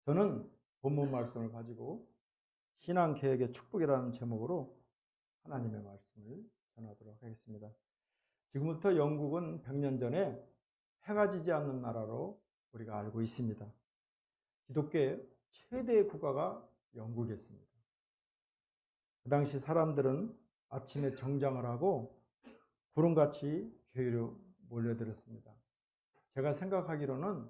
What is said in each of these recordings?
저는 본문 말씀을 가지고 신앙개혁의 축복이라는 제목으로 하나님의 말씀을 전하도록 하겠습니다. 지금부터 영국은 100년 전에 해가 지지 않는 나라로 우리가 알고 있습니다. 기독교의 최대의 국가가 영국이었습니다. 그 당시 사람들은 아침에 정장을 하고 구름같이 교회로 몰려들었습니다. 제가 생각하기로는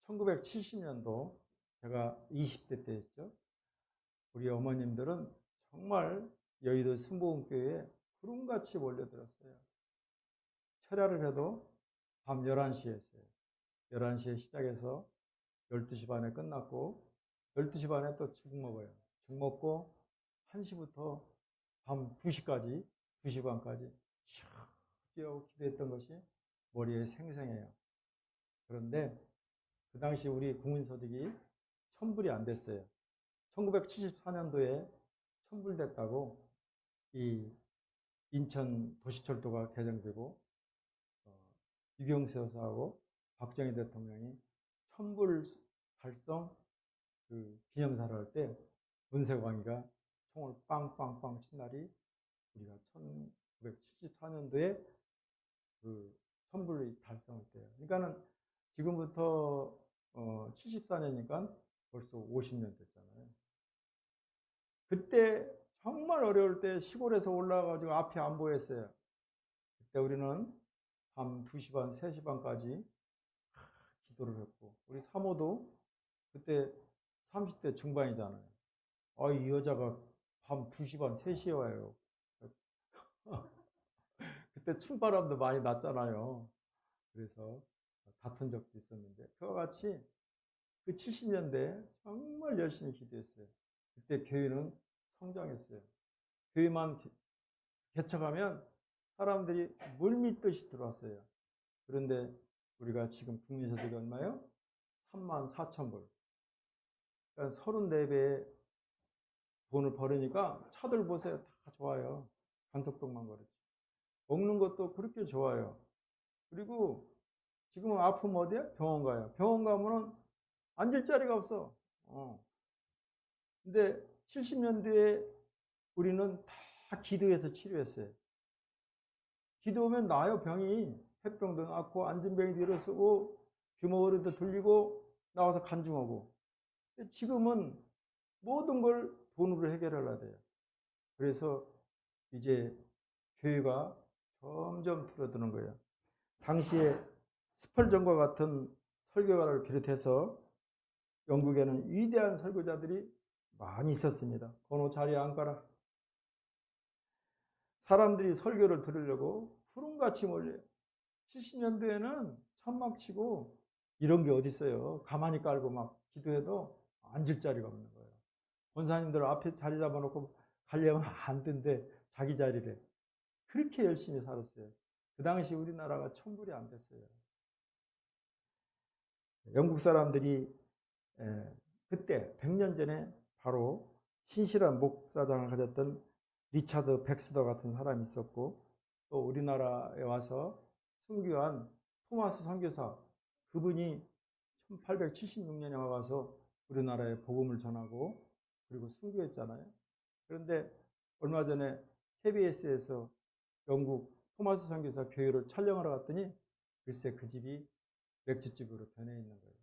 1970년도 제가 20대 때였죠. 우리 어머님들은 정말 여의도 순복음교회에 구름같이 몰려들었어요. 철야를 해도 밤 11시에 했어요. 11시에 시작해서 12시 반에 끝났고 12시 반에 또 죽 먹어요. 죽 먹고 1시부터 밤 2시까지 2시 반까지 쭉 뛰어 기도했던 것이 머리에 생생해요. 그런데 그 당시 우리 국민소득이 1000불이 안 됐어요. 1974년도에 1000불 됐다고 이 인천 도시철도가 개정되고 유경수 여사하고 박정희 대통령이 1000불 달성 그 기념사를 할 때 문세광이가 총을 빵빵빵 친 날이 우리가 1974년도에 그 1000불이 달성할 때예요. 그러니까는 지금부터 74년이니까 벌써 50년 됐잖아요. 그때 정말 어려울 때 시골에서 올라와가지고 앞이 안 보였어요. 그때 우리는 밤 2시 반, 3시 반까지 기도를 했고, 우리 사모도 그때 30대 중반이잖아요. 이 여자가 밤 2시 반, 3시에 와요. 그때 춤바람도 많이 났잖아요. 그래서 다툰 적도 있었는데, 그와 같이 그 70년대에 정말 열심히 기도했어요. 그때 교회는 성장했어요. 교회만 개척하면 사람들이 물밀듯이 들어왔어요. 그런데 우리가 지금 국민소득이 얼마요? 34,000불. 그러니까 34배의 돈을 벌으니까 차들 보세요. 다 좋아요. 간속동만 그렇지. 먹는 것도 그렇게 좋아요. 그리고 지금은 아프면 어디야? 병원 가요. 병원 가면은 앉을 자리가 없어. 근데 70년대에 우리는 다 기도해서 치료했어요. 기도하면 나아요, 병이. 폐병도 낫고, 안진병이 일어서고, 규모리도 들리고, 나와서 간증하고. 지금은 모든 걸 돈으로 해결하려야 돼요. 그래서 이제 교회가 점점 줄어드는 거예요. 당시에 스펄전과 같은 설교가를 비롯해서 영국에는 위대한 설교자들이 많이 있었습니다. 건호 자리에 앉거라. 사람들이 설교를 들으려고 구름같이 몰려요. 70년대에는 천막치고 이런 게 어디 있어요. 가만히 깔고 막 기도해도 앉을 자리가 없는 거예요. 권사님들 앞에 자리 잡아놓고 가려면 안 된대. 자기 자리래. 그렇게 열심히 살았어요. 그 당시 우리나라가 1000불이 안 됐어요. 영국 사람들이 그때 100년 전에 바로 신실한 목사장을 가졌던 리차드 백스더 같은 사람이 있었고, 또 우리나라에 와서 순교한 토마스 선교사, 그분이 1876년에 와서 우리나라에 복음을 전하고 그리고 순교했잖아요. 그런데 얼마 전에 KBS에서 영국 토마스 선교사 교회를 촬영하러 갔더니 글쎄 그 집이 맥주집으로 변해 있는 거예요.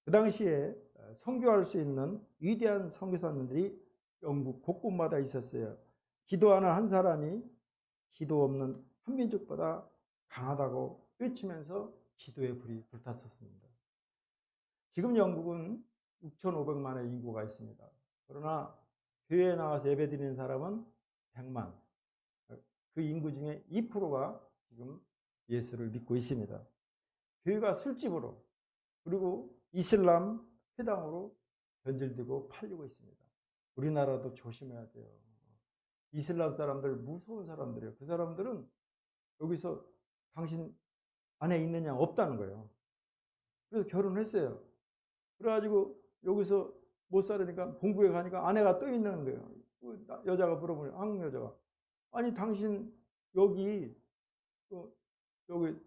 그 당시에 선교할 수 있는 위대한 선교사님들이 영국 곳곳마다 있었어요. 기도하는 한 사람이 기도 없는 한민족보다 강하다고 외치면서 기도의 불이 불탔었습니다. 지금 영국은 6,500만의 인구가 있습니다. 그러나 교회에 나와서 예배드리는 사람은 100만. 그 인구 중에 2%가 지금 예수를 믿고 있습니다. 교회가 술집으로 그리고 이슬람 회당으로 변질되고 팔리고 있습니다. 우리나라도 조심해야 돼요. 이슬람 사람들 무서운 사람들이에요. 그 사람들은 여기서 당신 안에 있느냐 없다는 거예요. 그래서 결혼했어요. 그래가지고 여기서 못 살으니까 본국에 가니까 아내가 또 있는 거예요. 여자가 물어보니 한국 여자가 아니 당신 여기 여기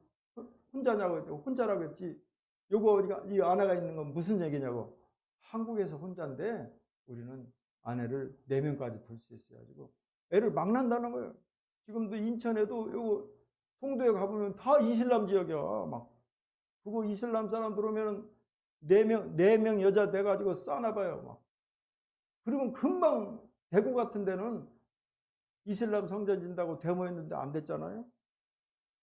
혼자냐고 했더니 혼자라고 했지 요거 우리가 이 아내가 있는 건 무슨 얘기냐고. 한국에서 혼자인데 우리는 아내를 4명까지 둘 수 있어가지고 애를 막 낳는다는 거예요. 지금도 인천에도 요거 송도에 가보면 다 이슬람 지역이야. 막 그거 이슬람 사람 들어오면 4명 여자 돼가지고 싸나봐요. 막 그러면 금방 대구 같은 데는 이슬람 성전 진다고 데모했는데 안 됐잖아요.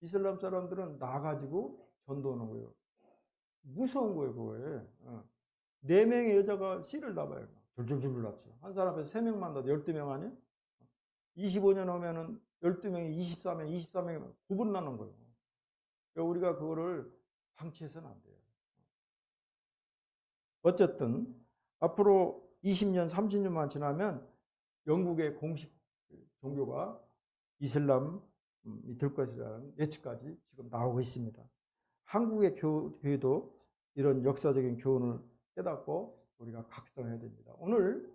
이슬람 사람들은 나가지고 전도하는 거예요. 무서운 거예요, 그거에. 4명의 여자가 씨를 낳아요. 줄줄줄 낳죠. 한 사람 앞에 3명만 낳아도 12명 아니에요? 25년 오면은 12명이 24명, 24명이 구분 나는 거예요. 그러니까 우리가 그거를 방치해서는 안 돼요. 어쨌든 앞으로 20년, 30년만 지나면 영국의 공식 종교가 이슬람이 될 것이라는 예측까지 지금 나오고 있습니다. 한국의 교회도 이런 역사적인 교훈을 깨닫고 우리가 각성해야 됩니다. 오늘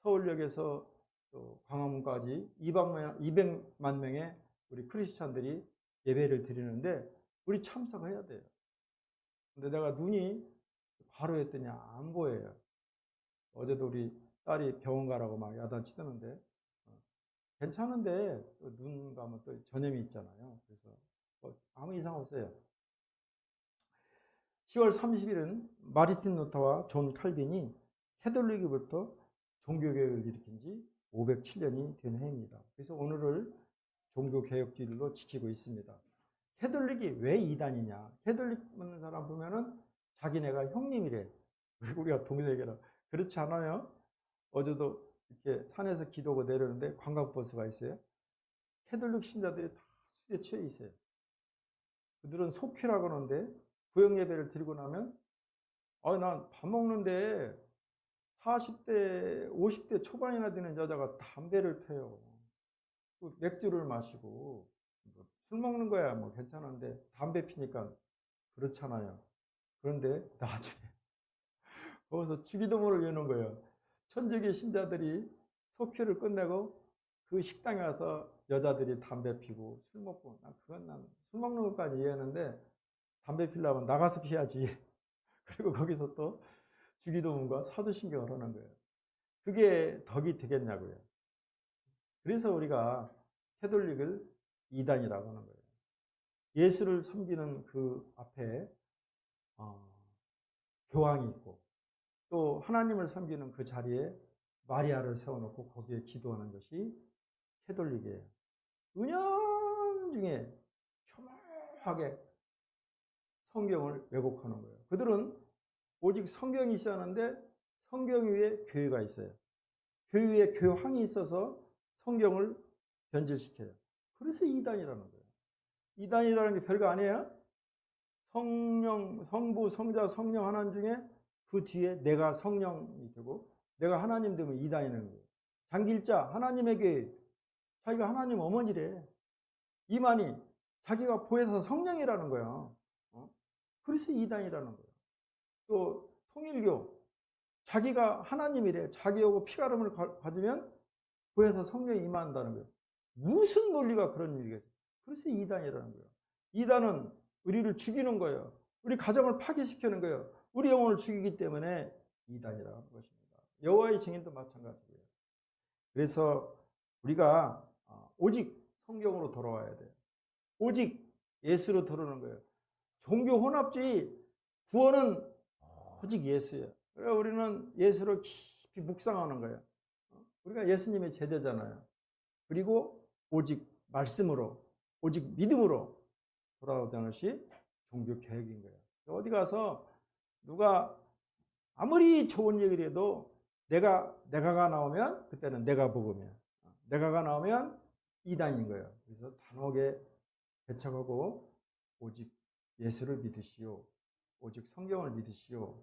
서울역에서 또 광화문까지 200만 명의 우리 크리스찬들이 예배를 드리는데 우리 참석해야 돼요. 근데 내가 눈이 바로 했더니 안 보여요. 어제도 우리 딸이 병원 가라고 막 야단치더는데 괜찮은데 눈 감으면 또 전염이 있잖아요. 그래서 아무 이상 없어요. 10월 30일은 마르틴 루터와 존 칼빈이 캐톨릭으로부터 종교개혁을 일으킨 지 507년이 된 해입니다. 그래서 오늘을 종교개혁주일로 지키고 있습니다. 캐톨릭이 왜 이단이냐? 캐톨릭 믿는 사람 보면은 자기네가 형님이래. 우리가 동생이라. 그렇지 않아요? 어제도 이렇게 산에서 기도하고 내려오는데 관광버스가 있어요. 캐톨릭 신자들이 다 술에 취해 있어요. 그들은 속회라고 하는데 구역 예배를 드리고 나면 난 밥 먹는데 40대, 50대 초반이나 되는 여자가 담배를 펴요. 맥주를 마시고 술 먹는 거야 뭐 괜찮은데 담배 피니까 그렇잖아요. 그런데 나중에 거기서 주기도문을 여는 거예요. 천주교 신자들이 속회를 끝내고 그 식당에 와서 여자들이 담배 피고 술 먹고 난 술 먹는 것까지 이해하는데 담배 피려면 나가서 피야지. 그리고 거기서 또 주기도문과 사도신경을 하는 거예요. 그게 덕이 되겠냐고요. 그래서 우리가 캐톨릭을 이단이라고 하는 거예요. 예수를 섬기는 그 앞에 교황이 있고 또 하나님을 섬기는 그 자리에 마리아를 세워놓고 거기에 기도하는 것이 캐톨릭이에요. 은연중에 교묘하게 성경을 왜곡하는 거예요. 그들은 오직 성경이 있어야 하는데 성경 위에 교회가 있어요. 교회 위에 교황이 있어서 성경을 변질시켜요. 그래서 이단이라는 거예요. 이단이라는 게 별거 아니에요. 성령, 성부, 성자, 성령 하나님 중에 그 뒤에 내가 성령이 되고 내가 하나님 되면 이단이라는 거예요. 장길자 하나님에게 자기가 하나님 어머니래. 이만희 자기가 보혜사 성령이라는 거야. 그래서 이단이라는 거예요. 또 통일교 자기가 하나님이래. 자기하고 피가름을 가지면 보혜사 성령이 임한다는 거예요. 무슨 논리가 그런 얘기겠어요. 그래서 이단이라는 거예요. 이단은 우리를 죽이는 거예요. 우리 가정을 파괴시키는 거예요. 우리 영혼을 죽이기 때문에 이단이라고 하는 것입니다. 여호와의 증인도 마찬가지고요. 그래서 우리가 오직 성경으로 돌아와야 돼요. 오직 예수로 돌아오는 거예요. 종교 혼합주의 구원은 오직 예수예요. 그래서 우리는 예수를 깊이 묵상하는 거예요. 우리가 예수님의 제자잖아요. 그리고 오직 말씀으로, 오직 믿음으로 돌아오자는 것이 종교 개혁인 거예요. 어디 가서 누가 아무리 좋은 얘기를 해도 내가가 나오면 그때는 내가 복음이야. 내가가 나오면 이단인 거예요. 그래서 단호하게 배척하고 오직 예수를 믿으시오. 오직 성경을 믿으시오.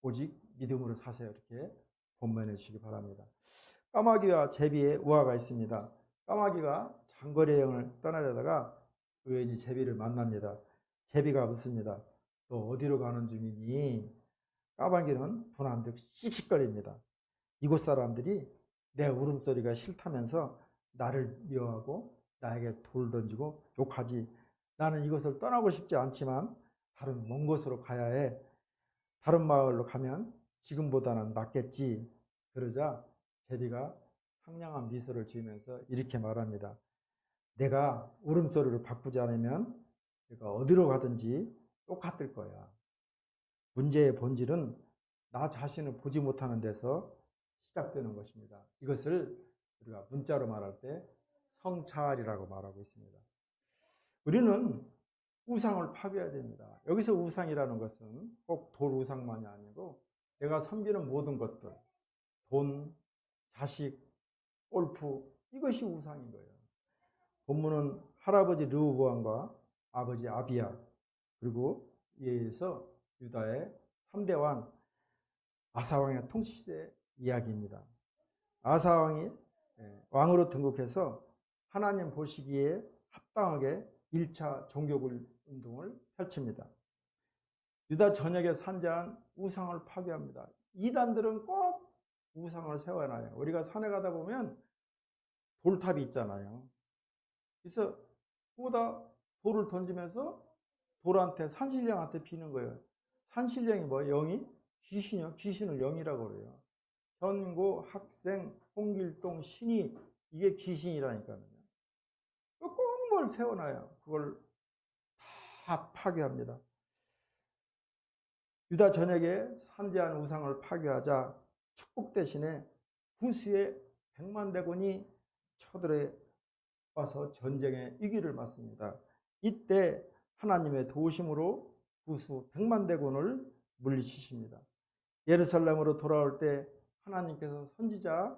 오직 믿음으로 사세요. 이렇게 본문해 주시기 바랍니다. 까마귀와 제비의 우화가 있습니다. 까마귀가 장거리 여행을 떠나려다가 우연히 제비를 만납니다. 제비가 묻습니다. 너 어디로 가는 중이니? 까마귀는 분한듯 씩씩거립니다. 이곳 사람들이 내 울음소리가 싫다면서 나를 미워하고 나에게 돌 던지고 욕하지. 나는 이곳을 떠나고 싶지 않지만 다른 먼 곳으로 가야 해. 다른 마을로 가면 지금보다는 낫겠지. 그러자 제비가 상냥한 미소를 지으면서 이렇게 말합니다. 내가 울음소리를 바꾸지 않으면 내가 어디로 가든지 똑같을 거야. 문제의 본질은 나 자신을 보지 못하는 데서 시작되는 것입니다. 이것을 우리가 문자로 말할 때 성찰이라고 말하고 있습니다. 우리는 우상을 파괴해야 됩니다. 여기서 우상이라는 것은 꼭 돌 우상만이 아니고 내가 섬기는 모든 것들, 돈, 자식, 골프, 이것이 우상인 거예요. 본문은 할아버지 르호보암과 아버지 아비야, 그리고 이에 의해서 유다의 3대 왕 아사왕의 통치시대 이야기입니다. 아사왕이 왕으로 등극해서 하나님 보시기에 합당하게 1차 종교운동을 펼칩니다. 유다 전역에 산자한 우상을 파괴합니다. 이단들은 꼭 우상을 세워놔요. 우리가 산에 가다 보면 돌탑이 있잖아요. 그래서 그거다 돌을 던지면서 돌한테, 산신령한테 비는 거예요. 산신령이 뭐예요? 영이? 귀신이요. 귀신을 영이라고 그래요. 전고, 학생, 홍길동, 신이, 이게 귀신이라니까요. 꼭 뭘 세워놔요. 그걸 다 파괴합니다. 유다 전역에 산재한 우상을 파괴하자 축복 대신에 구수의 100만 대군이 쳐들어 와서 전쟁의 위기를 맞습니다. 이때 하나님의 도우심으로 구수 100만 대군을 물리치십니다. 예루살렘으로 돌아올 때 하나님께서 선지자를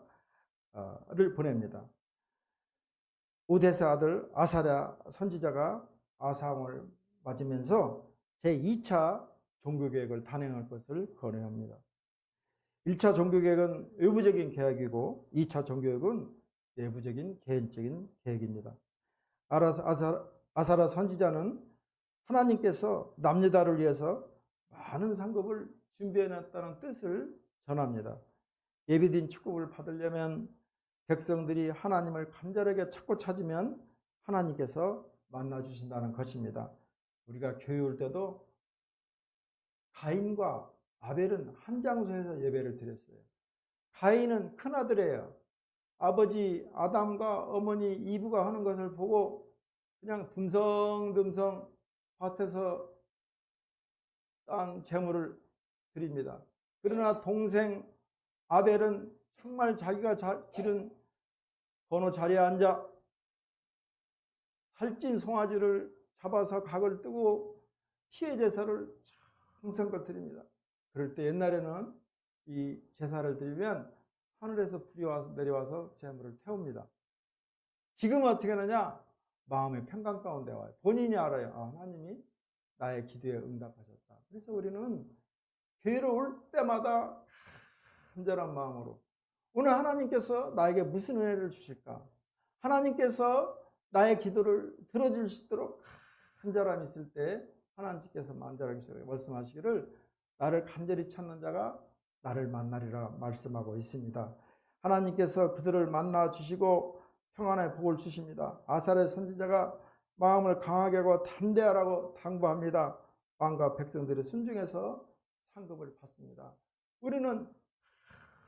보냅니다. 오데스 아들 아사랴 선지자가 아사왕을 맞으면서 제2차 종교개혁을 단행할 것을 권유합니다. 1차 종교개혁은 외부적인 개혁이고 2차 종교개혁은 내부적인 개인적인 계획입니다. 아사랴 선지자는 하나님께서 남유다를 위해서 많은 상급을 준비해놨다는 뜻을 전합니다. 예비된 축복을 받으려면 백성들이 하나님을 간절하게 찾고 찾으면 하나님께서 만나주신다는 것입니다. 우리가 교회 올 때도 가인과 아벨은 한 장소에서 예배를 드렸어요. 가인은 큰아들이에요. 아버지 아담과 어머니 이브가 하는 것을 보고 그냥 듬성듬성 밭에서 딴 재물을 드립니다. 그러나 동생 아벨은 정말 자기가 기른 거노 자리에 앉아 살찐 송아지를 잡아서 각을 뜨고 피해 제사를 정성껏 드립니다. 그럴 때 옛날에는 이 제사를 드리면 하늘에서 불이 와서 내려와서 재물을 태웁니다. 지금은 어떻게 하느냐? 마음의 평강 가운데 와요. 본인이 알아요. 아, 하나님이 나의 기도에 응답하셨다. 그래서 우리는 교회로 올 때마다 간절한 마음으로 오늘 하나님께서 나에게 무슨 은혜를 주실까? 하나님께서 나의 기도를 들어줄 수 있도록 간절함이 있을 때 하나님께서 만절하게 말씀하시기를 나를 간절히 찾는 자가 나를 만나리라 말씀하고 있습니다. 하나님께서 그들을 만나 주시고 평안의 복을 주십니다. 아사랴 선지자가 마음을 강하게 하고 담대하라고 당부합니다. 왕과 백성들이 순종해서 상급을 받습니다. 우리는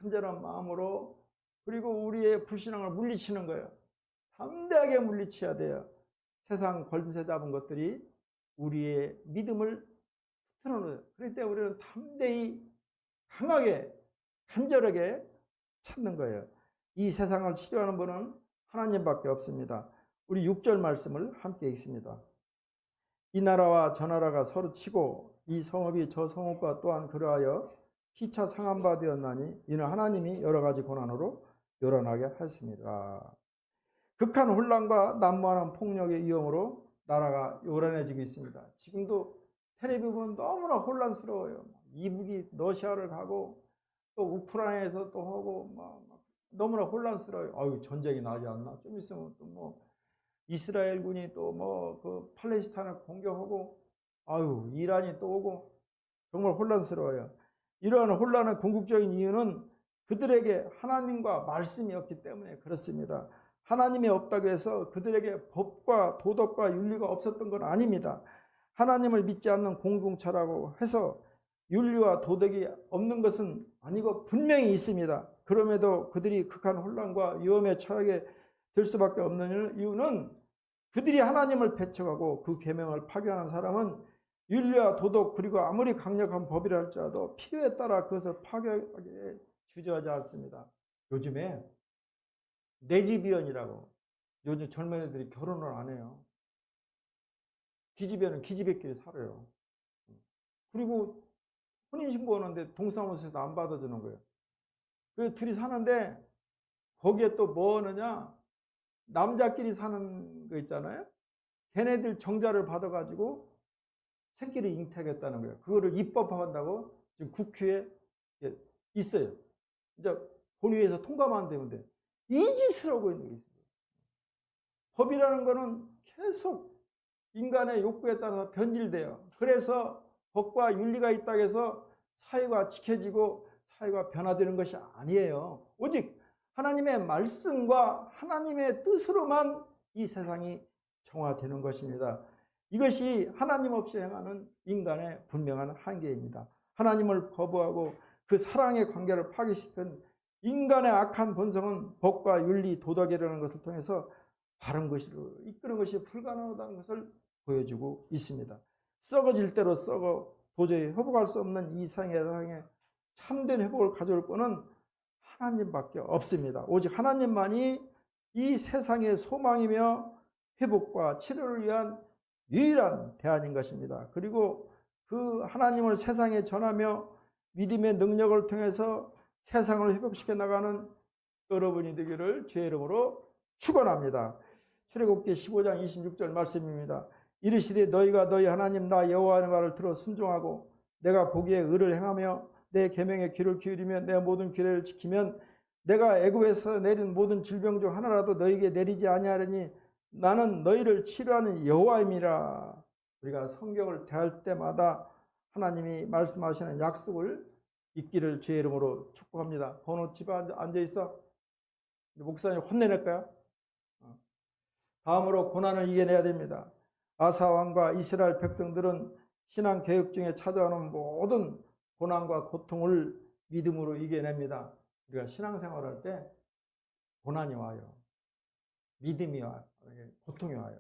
간절한 마음으로 그리고 우리의 불신앙을 물리치는 거예요. 담대하게 물리쳐야 돼요. 세상 권세 잡은 것들이 우리의 믿음을 틀어놓아요. 그럴 때 우리는 담대히 강하게 간절하게 찾는 거예요. 이 세상을 치료하는 분은 하나님밖에 없습니다. 우리 6절 말씀을 함께 읽습니다. 이 나라와 저 나라가 서로 치고 이 성읍이 저 성읍과 또한 그러하여 피차 상한 바 되었나니 이는 하나님이 여러 가지 고난으로 요란하게 하였습니다. 극한 혼란과 난무하는 폭력의 위험으로 나라가 요란해지고 있습니다. 지금도 텔레비 보면 너무나 혼란스러워요. 이북이 러시아를 가고 또 우크라이나에서 또 하고 막 너무나 혼란스러워요. 아유, 전쟁이 나지 않나? 좀 있으면 또 뭐 이스라엘군이 또 뭐 그 팔레스타인을 공격하고 아유, 이란이 또 오고 정말 혼란스러워요. 이러한 혼란의 궁극적인 이유는 그들에게 하나님과 말씀이 없기 때문에 그렇습니다. 하나님이 없다고 해서 그들에게 법과 도덕과 윤리가 없었던 건 아닙니다. 하나님을 믿지 않는 공동체라고 해서 윤리와 도덕이 없는 것은 아니고 분명히 있습니다. 그럼에도 그들이 극한 혼란과 위험에 처하게 될 수밖에 없는 이유는 그들이 하나님을 배척하고 그 계명을 파괴하는 사람은 윤리와 도덕 그리고 아무리 강력한 법이라 할지라도 필요에 따라 그것을 파괴하게 주저하지 않습니다. 요즘에 레즈비언이라고 요즘 젊은 애들이 결혼을 안 해요. 기집애는 기집애끼리 살아요. 그리고 혼인신고하는데 동사무소에서 안 받아주는 거예요. 그래서 둘이 사는데 거기에 또 뭐 하느냐, 남자끼리 사는 거 있잖아요. 걔네들 정자를 받아가지고 새끼를 잉태하겠다는 거예요. 그거를 입법한다고 지금 국회에 있어요. 이제 본회의에서 통과만 되면 돼. 이 짓을 하고 있는 게 있어요. 법이라는 거는 계속 인간의 욕구에 따라서 변질돼요. 그래서 법과 윤리가 있다고 해서 사회가 지켜지고 사회가 변화되는 것이 아니에요. 오직 하나님의 말씀과 하나님의 뜻으로만 이 세상이 정화되는 것입니다. 이것이 하나님 없이 행하는 인간의 분명한 한계입니다. 하나님을 거부하고 그 사랑의 관계를 파괴시킨 인간의 악한 본성은 법과 윤리, 도덕이라는 것을 통해서 바른 것으로 이끄는 것이 불가능하다는 것을 보여주고 있습니다. 썩어질 대로 썩어 도저히 회복할 수 없는 이 세상에 참된 회복을 가져올 것은 하나님밖에 없습니다. 오직 하나님만이 이 세상의 소망이며 회복과 치료를 위한 유일한 대안인 것입니다. 그리고 그 하나님을 세상에 전하며 믿음의 능력을 통해서 세상을 회복시켜 나가는 여러분이 되기를 주의 이름으로 축원합니다. 출애굽기 15장 26절 말씀입니다. 이르시되 너희가 너희 하나님 나 여호와의 말을 들어 순종하고 내가 보기에 의를 행하며 내 계명에 귀를 기울이며 내 모든 규례를 지키면 내가 애굽에서 내린 모든 질병 중 하나라도 너희에게 내리지 아니하리니 나는 너희를 치료하는 여호와임이라. 우리가 성경을 대할 때마다 하나님이 말씀하시는 약속을 잊기를 주의 이름으로 축복합니다. 번호 집에 앉아있어. 목사님 혼내낼까요? 다음으로 고난을 이겨내야 됩니다. 아사 왕과 이스라엘 백성들은 신앙 개혁 중에 찾아오는 모든 고난과 고통을 믿음으로 이겨냅니다. 우리가 신앙생활할 때 고난이 와요. 믿음이 와요. 고통이 와요.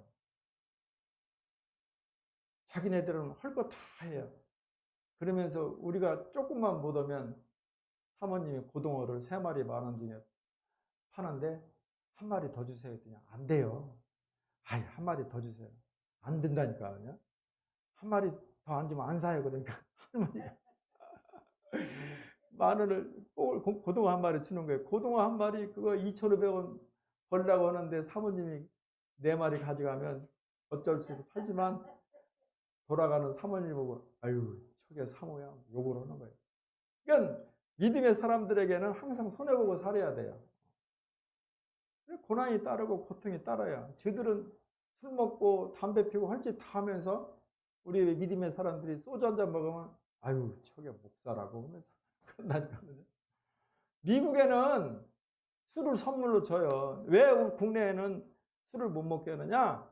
자기네들은 할 거 다 해요. 그러면서 우리가 조금만 못 오면 사모님이 고등어를 3마리 10,000원 중에 파는데 1마리 더 주세요 했더니 안 돼요. 아이, 1마리 더 주세요. 안 된다니까요. 1마리 더 안 주면 안 사요. 그러니까 할머니가 마늘을 고등어 1마리 주는 거예요. 고등어 1마리 그거 2,500원 벌라고 하는데 사모님이 4마리 가져가면 어쩔 수 없어 팔지만 돌아가는 사모님 보고 아유 저게 사모야 욕을 하는 거예요. 그러니까 믿음의 사람들에게는 항상 손해보고 살아야 돼요. 고난이 따르고 고통이 따라요. 저들은 술 먹고 담배 피우고 할 짓 다 하면서 우리 믿음의 사람들이 소주 한잔 먹으면 아유 저게 목사라고 하면서 끝나니까요. 미국에는 술을 선물로 줘요. 왜 우리 국내에는 술을 못 먹게 하느냐?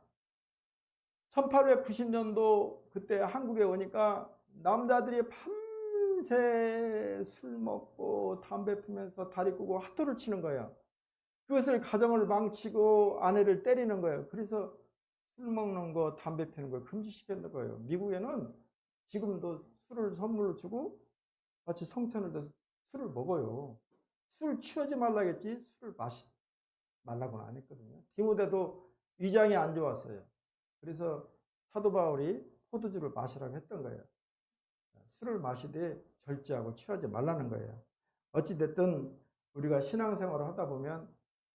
1890년도 그때 한국에 오니까 남자들이 밤새 술 먹고 담배 피면서 다리 꼬고 핫도를 치는 거예요. 그것을 가정을 망치고 아내를 때리는 거예요. 그래서 술 먹는 거, 담배 피는 거 금지시켰는 거예요. 미국에는 지금도 술을 선물로 주고 마치 성찬을 돼서 술을 먹어요. 술 취하지 말라겠지 술을 마시 말라고는 안 했거든요. 디모데도 위장이 안 좋았어요. 그래서 사도 바울이 포도주를 마시라고 했던 거예요. 술을 마시되 절제하고 취하지 말라는 거예요. 어찌됐든 우리가 신앙생활을 하다 보면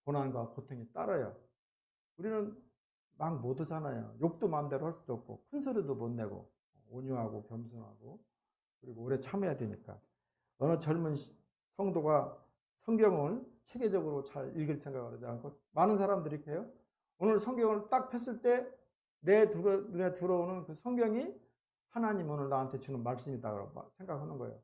고난과 고통이 따라요. 우리는 막 못 하잖아요. 욕도 마음대로 할 수도 없고 큰 소리도 못 내고 온유하고 겸손하고 그리고 오래 참아야 되니까. 어느 젊은 성도가 성경을 체계적으로 잘 읽을 생각을 하지 않고 많은 사람들이 이렇게 해요. 오늘 성경을 딱 폈을 때 내 눈에 들어오는 그 성경이 하나님 오늘 나한테 주는 말씀이다라고 생각하는 거예요.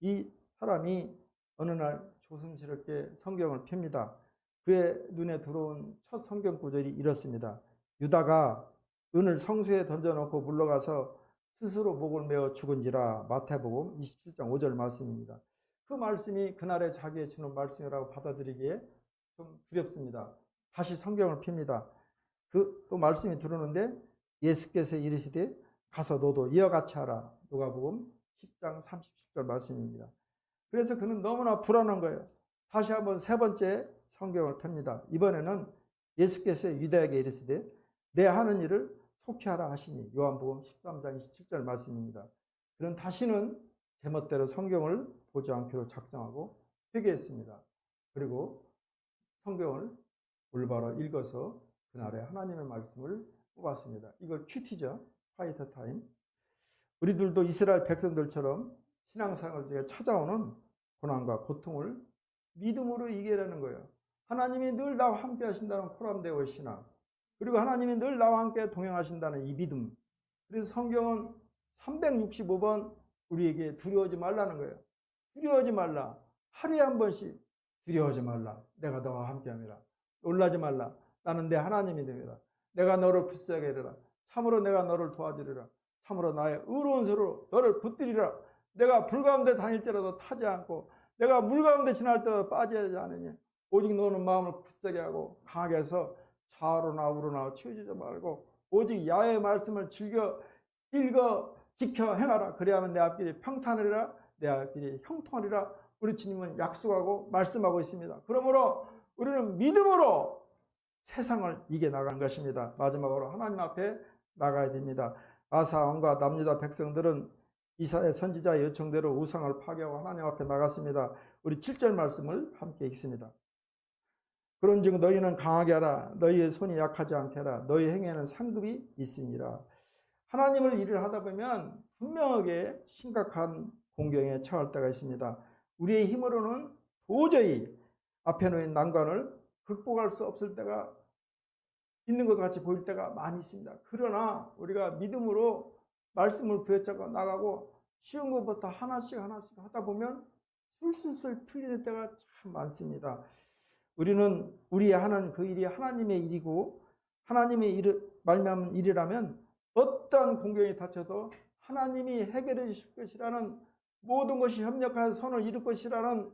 이 사람이 어느 날 조심스럽게 성경을 펴니다. 그의 눈에 들어온 첫 성경 구절이 이렇습니다. 유다가 은을 성수에 던져놓고 물러가서 스스로 목을 메어 죽은지라. 마태복음 27장 5절 말씀입니다. 그 말씀이 그날에 자기의 주는 말씀이라고 받아들이기에 좀 두렵습니다. 다시 성경을 핍니다. 또 말씀이 들어오는데 예수께서 이르시되 가서 너도 이와 같이 하라. 누가복음 10장 37절 말씀입니다. 그래서 그는 너무나 불안한 거예요. 다시 한번 세 번째 성경을 펴니다. 이번에는 예수께서 유다에게 이르시되 내 하는 일을 속히 하라 하시니. 요한복음 13장 27절 말씀입니다. 그는 다시는 제멋대로 성경을 보지 않기로 작정하고 회개했습니다. 그리고 성경을 올바로 읽어서 그날에 하나님의 말씀을 뽑았습니다. 이거 큐티죠. 화이트 타임. 우리들도 이스라엘 백성들처럼 신앙생활 중에 찾아오는 고난과 고통을 믿음으로 이겨내는 거예요. 하나님이 늘 나와 함께 하신다는 코람데오의 신앙, 그리고 하나님이 늘 나와 함께 동행하신다는 이 믿음. 그래서 성경은 365번 우리에게 두려워하지 말라는 거예요. 두려워하지 말라. 하루에 한 번씩 두려워하지 말라. 내가 너와 함께합니다. 놀라지 말라. 나는 내 하나님이 됩니다. 내가 너를 굳세게 하리라. 참으로 내가 너를 도와주리라. 참으로 나의 의로운 손으로 너를 붙들리라. 내가 불 가운데 다닐지라도 타지 않고 내가 물 가운데 지날 때도 빠지지 않으니 오직 너는 마음을 굳세게 하고 강하게 해서 좌우로나 우로나 치우치지 말고 오직 야의 말씀을 즐겨 읽어 지켜 행하라. 그래야만 내 앞길이 평탄하리라. 내 앞길이 형통하리라. 우리 주님은 약속하고 말씀하고 있습니다. 그러므로 우리는 믿음으로 세상을 이겨나가는 것입니다. 마지막으로 하나님 앞에 나가야 됩니다. 아사 왕과 남유다 백성들은 이사야 선지자의 요청대로 우상을 파괴하고 하나님 앞에 나갔습니다. 우리 7절 말씀을 함께 읽습니다. 그런즉 너희는 강하게 하라. 너희의 손이 약하지 않게 하라. 너희 행에는 상급이 있으니라. 하나님을 일을 하다 보면 분명하게 심각한 공경에 처할 때가 있습니다. 우리의 힘으로는 도저히 앞에 놓인 난관을 극복할 수 없을 때가 있는 것 같이 보일 때가 많이 있습니다. 그러나 우리가 믿음으로 말씀을 부여잡고 나가고 쉬운 것부터 하나씩 하다 보면 술술술 풀리는 때가 참 많습니다. 우리는 우리 하는 그 일이 하나님의 일이고 하나님의 말미암은 일이라면 어떠한 공경이 닥쳐도 하나님이 해결해 주실 것이라는, 모든 것이 협력하여 선을 이룰 것이라는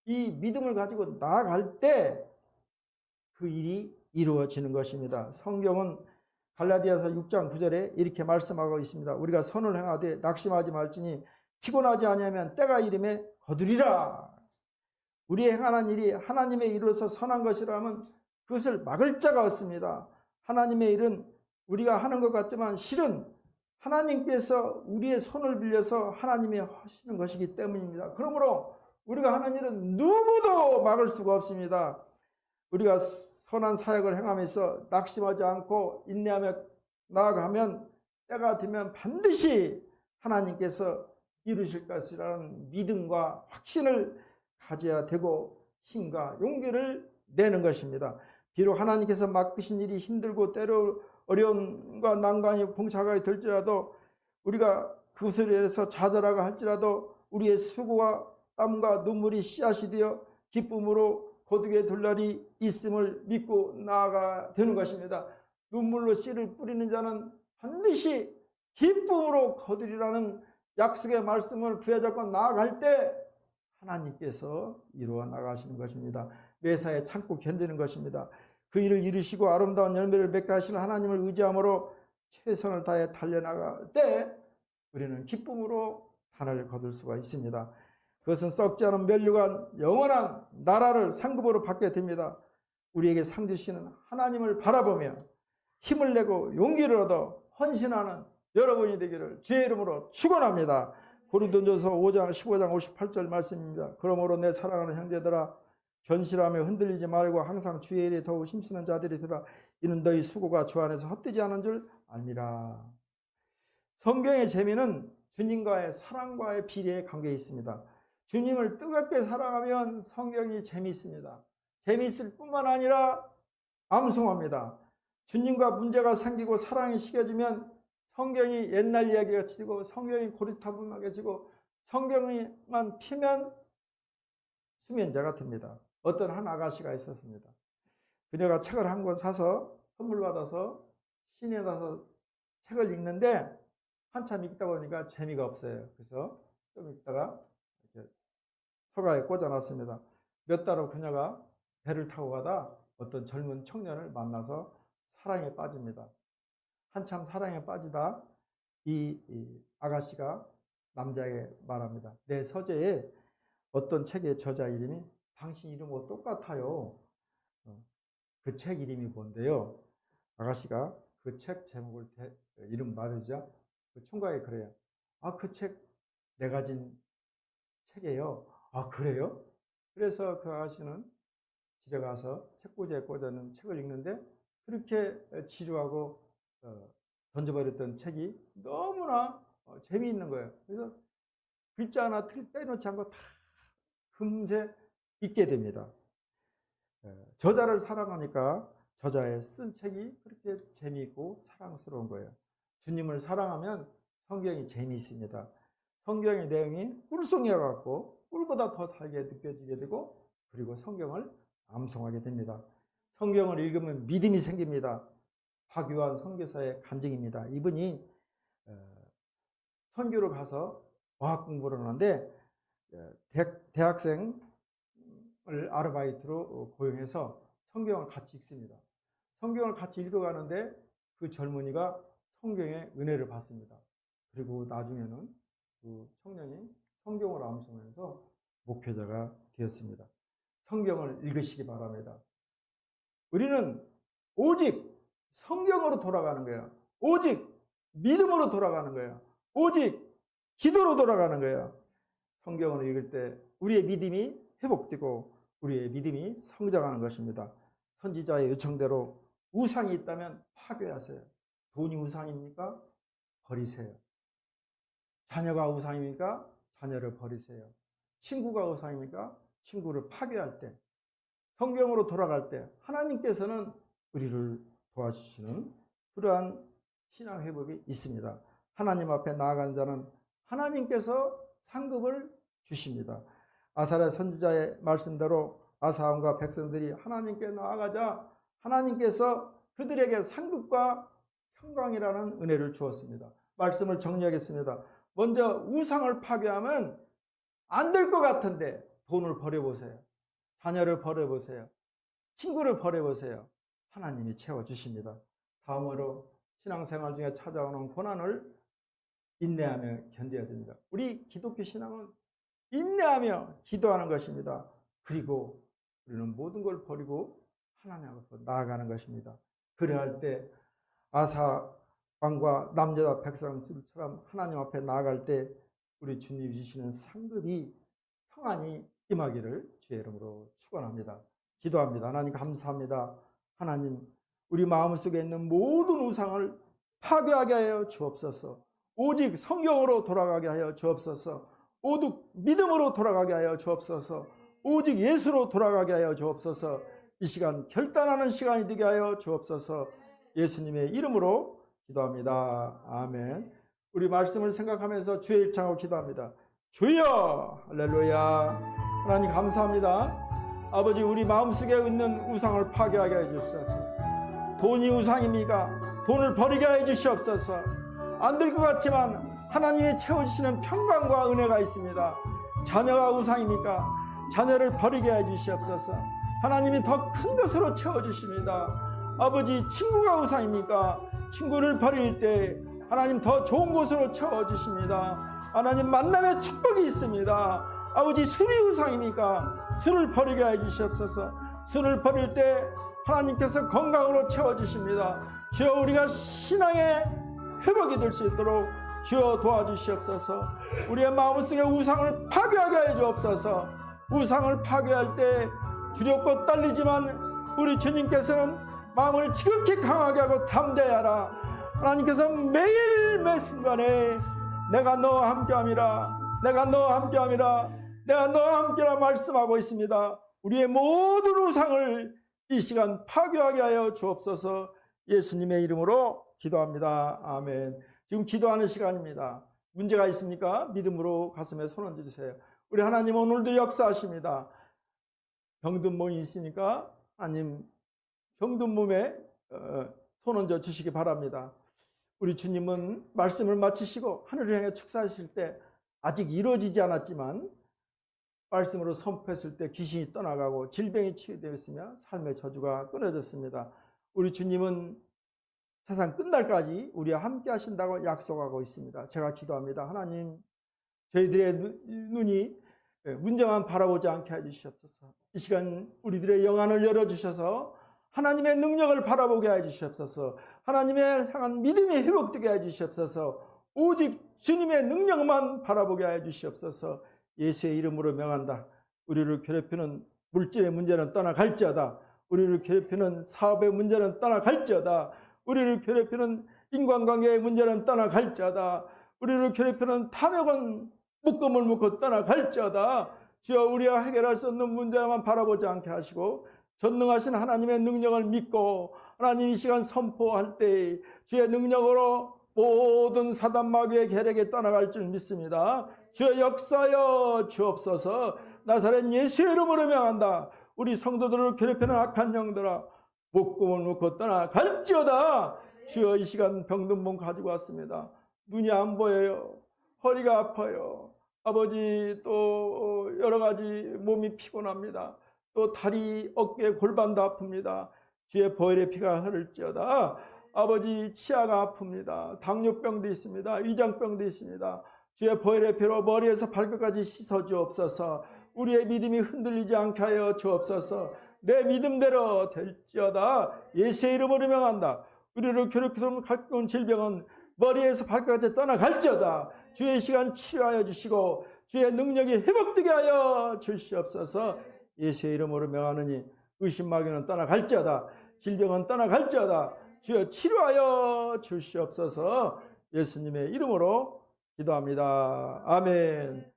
이 믿음을 가지고 나아갈 때 그 일이 이루어지는 것입니다. 성경은 갈라디아서 6장 9절에 이렇게 말씀하고 있습니다. 우리가 선을 행하되 낙심하지 말지니 피곤하지 아니하면 때가 이름에 거두리라. 우리의 행하는 일이 하나님의 일로서 선한 것이라면 그것을 막을 자가 없습니다. 하나님의 일은 우리가 하는 것 같지만 실은 하나님께서 우리의 손을 빌려서 하나님이 하시는 것이기 때문입니다. 그러므로 우리가 하는 일은 누구도 막을 수가 없습니다. 우리가 선한 사역을 행하면서 낙심하지 않고 인내하며 나아가면 때가 되면 반드시 하나님께서 이루실 것이라는 믿음과 확신을 가져야 되고 힘과 용기를 내는 것입니다. 비록 하나님께서 맡기신 일이 힘들고 때로 어려움과 난관이 봉착하게 될지라도 우리가 그것을 위해서 좌절하고 할지라도 우리의 수고와 땀과 눈물이 씨앗이 되어 기쁨으로 거두게 될 날이 있음을 믿고 나아가야 되는 것입니다. 눈물로 씨를 뿌리는 자는 반드시 기쁨으로 거두리라는 약속의 말씀을 부여잡고 나아갈 때 하나님께서 이루어 나가시는 것입니다. 매사에 참고 견디는 것입니다. 그 일을 이루시고 아름다운 열매를 맺게 하시는 하나님을 의지함으로 최선을 다해 달려나갈 때 우리는 기쁨으로 단을 거둘 수가 있습니다. 그것은 썩지 않은 멸류관 영원한 나라를 상급으로 받게 됩니다. 우리에게 상 주시는 하나님을 바라보며 힘을 내고 용기를 얻어 헌신하는 여러분이 되기를 주의 이름으로 축원합니다. 고린도전서 5장 15장 58절 말씀입니다. 그러므로 내 사랑하는 형제들아 견실하며 흔들리지 말고 항상 주의 일에 더욱 힘쓰는 자들이 되라. 이는 너희 수고가 주 안에서 헛되지 않은 줄 알미라. 성경의 재미는 주님과의 사랑과의 비례의 관계에 있습니다. 주님을 뜨겁게 사랑하면 성경이 재미있습니다. 재미있을 뿐만 아니라 암송합니다. 주님과 문제가 생기고 사랑이 식어지면 성경이 옛날 이야기가 치고 성경이 고리타분하게 지고 성경만 피면 수면제가 됩니다. 어떤 한 아가씨가 있었습니다. 그녀가 책을 한 권 사서 선물 받아서 시내에 가서 책을 읽는데 한참 읽다 보니까 재미가 없어요. 그래서 좀 읽다가 이렇게 서가에 꽂아놨습니다. 몇 달 후 그녀가 배를 타고 가다 어떤 젊은 청년을 만나서 사랑에 빠집니다. 한참 사랑에 빠지다 이 아가씨가 남자에게 말합니다. 내 서재에 어떤 책의 저자 이름이 당신 이름하고 똑같아요. 그 책 이름이 뭔데요? 아가씨가 그 책 제목을 이름 말하자 그 총각이 그래요. 아, 그 책 내가 진 책이에요. 아, 그래요? 그래서 그 아가씨는 집에 가서 책꽂이에 꽂아놓은 책을 읽는데 그렇게 지루하고 던져버렸던 책이 너무나 재미있는 거예요. 그래서 글자 하나 빼놓지 않고 다 금세 읽게 됩니다. 저자를 사랑하니까 저자의 쓴 책이 그렇게 재미있고 사랑스러운 거예요. 주님을 사랑하면 성경이 재미있습니다. 성경의 내용이 꿀송이와 같고 꿀보다 더 달게 느껴지게 되고 그리고 성경을 암송하게 됩니다. 성경을 읽으면 믿음이 생깁니다. 박유한 선교사의 간증입니다. 이분이 선교를 가서 어학 공부를 하는데 대학생을 아르바이트로 고용해서 성경을 같이 읽습니다. 성경을 같이 읽어가는데 그 젊은이가 성경의 은혜를 받습니다. 그리고 나중에는 그 청년이 성경을 암송해서 목회자가 되었습니다. 성경을 읽으시기 바랍니다. 우리는 오직 성경으로 돌아가는 거예요. 오직 믿음으로 돌아가는 거예요. 오직 기도로 돌아가는 거예요. 성경을 읽을 때 우리의 믿음이 회복되고 우리의 믿음이 성장하는 것입니다. 선지자의 요청대로 우상이 있다면 파괴하세요. 돈이 우상입니까? 버리세요. 자녀가 우상입니까? 자녀를 버리세요. 친구가 우상입니까? 친구를 파괴할 때, 성경으로 돌아갈 때 하나님께서는 우리를 도와주시는 그러한 신앙 회복이 있습니다. 하나님 앞에 나아가는 자는 하나님께서 상급을 주십니다. 아사랴 선지자의 말씀대로 아사함과 백성들이 하나님께 나아가자 하나님께서 그들에게 상급과 평강이라는 은혜를 주었습니다. 말씀을 정리하겠습니다. 먼저 우상을 파괴하면 안 될 것 같은데 돈을 버려보세요. 자녀를 버려보세요. 친구를 버려보세요. 하나님이 채워주십니다. 다음으로 신앙생활 중에 찾아오는 고난을 인내하며 견뎌야 됩니다. 우리 기독교 신앙은 인내하며 기도하는 것입니다. 그리고 우리는 모든 걸 버리고 하나님 앞으로 나아가는 것입니다. 그래야 때 아사 왕과 남자 백성들처럼 하나님 앞에 나아갈 때 우리 주님 주시는 상급이 평안이 임하기를 주의 이름으로 축원합니다. 기도합니다. 하나님 감사합니다. 하나님 우리 마음속에 있는 모든 우상을 파괴하게 하여 주옵소서. 오직 성경으로 돌아가게 하여 주옵소서. 오직 믿음으로 돌아가게 하여 주옵소서. 오직 예수로 돌아가게 하여 주옵소서. 이 시간 결단하는 시간이 되게 하여 주옵소서. 예수님의 이름으로 기도합니다. 아멘. 우리 말씀을 생각하면서 주의 일창하고 기도합니다. 주여 할렐루야. 하나님 감사합니다. 아버지 우리 마음속에 있는 우상을 파괴하게 해주옵소서. 돈이 우상입니까? 돈을 버리게 해주시옵소서. 안 될 것 같지만 하나님이 채워주시는 평강과 은혜가 있습니다. 자녀가 우상입니까? 자녀를 버리게 해주시옵소서. 하나님이 더 큰 것으로 채워주십니다. 아버지 친구가 우상입니까? 친구를 버릴 때 하나님 더 좋은 곳으로 채워주십니다. 하나님 만남의 축복이 있습니다. 아버지 술이 우상입니까? 술을 버리게 해주시옵소서. 술을 버릴 때 하나님께서 건강으로 채워주십니다. 주여 우리가 신앙의 회복이 될 수 있도록 주여 도와주시옵소서. 우리의 마음속에 우상을 파괴하게 해주옵소서. 우상을 파괴할 때 두렵고 떨리지만 우리 주님께서는 마음을 지극히 강하게 하고 담대하라. 하나님께서 매일 매 순간에 내가 너와 함께함이라, 내가 너와 함께함이라, 내가 너와 함께라 말씀하고 있습니다. 우리의 모든 우상을 이 시간 파괴하게 하여 주옵소서. 예수님의 이름으로 기도합니다. 아멘. 지금 기도하는 시간입니다. 문제가 있습니까? 믿음으로 가슴에 손 얹어주세요. 우리 하나님 오늘도 역사하십니다. 병든 몸이 있으니까 하나님 병든 몸에 손 얹어 주시기 바랍니다. 우리 주님은 말씀을 마치시고 하늘을 향해 축사하실 때 아직 이루어지지 않았지만 말씀으로 선포했을 때 귀신이 떠나가고 질병이 치유되었으며 삶의 저주가 끊어졌습니다. 우리 주님은 세상 끝날까지 우리와 함께 하신다고 약속하고 있습니다. 제가 기도합니다. 하나님, 저희들의 눈이 문제만 바라보지 않게 해주시옵소서. 이 시간 우리들의 영안을 열어주셔서 하나님의 능력을 바라보게 해주시옵소서. 하나님의 향한 믿음이 회복되게 해주시옵소서. 오직 주님의 능력만 바라보게 해주시옵소서. 예수의 이름으로 명한다. 우리를 괴롭히는 물질의 문제는 떠나갈지어다. 우리를 괴롭히는 사업의 문제는 떠나갈지어다. 우리를 괴롭히는 인간관계의 문제는 떠나갈지어다. 우리를 괴롭히는 탐욕은 묶음을 묶고 떠나갈지어다. 주여, 우리가 해결할 수 없는 문제만 바라보지 않게 하시고 전능하신 하나님의 능력을 믿고 하나님 이 시간 선포할 때 주의 능력으로 모든 사단 마귀의 계략에 떠나갈 줄 믿습니다. 주여, 역사여 주옵소서. 나사렛 예수의 이름으로 명한다. 우리 성도들을 괴롭히는 악한 영들아, 묶음을 묶고 떠나갈지어다. 주여, 이 시간 병든 몸 가지고 왔습니다. 눈이 안 보여요. 허리가 아파요. 아버지, 또 여러 가지 몸이 피곤합니다. 또 다리, 어깨, 골반도 아픕니다. 주의 보혈의 피가 흐를지어다. 아버지, 치아가 아픕니다. 당뇨병도 있습니다. 위장병도 있습니다. 주의 보혈의 피로 머리에서 발끝까지 씻어 주옵소서. 우리의 믿음이 흔들리지 않게 하여 주옵소서. 내 믿음대로 될지어다. 예수의 이름으로 명한다. 우리를 괴롭히는 가까운 질병은 머리에서 발끝까지 떠나갈지어다. 주의 시간 치료하여 주시고 주의 능력이 회복되게 하여 주시옵소서. 예수의 이름으로 명하느니 의심마귀는 떠나갈지어다. 질병은 떠나갈지어다. 주여, 치료하여 주시옵소서. 예수님의 이름으로 기도합니다. 아멘.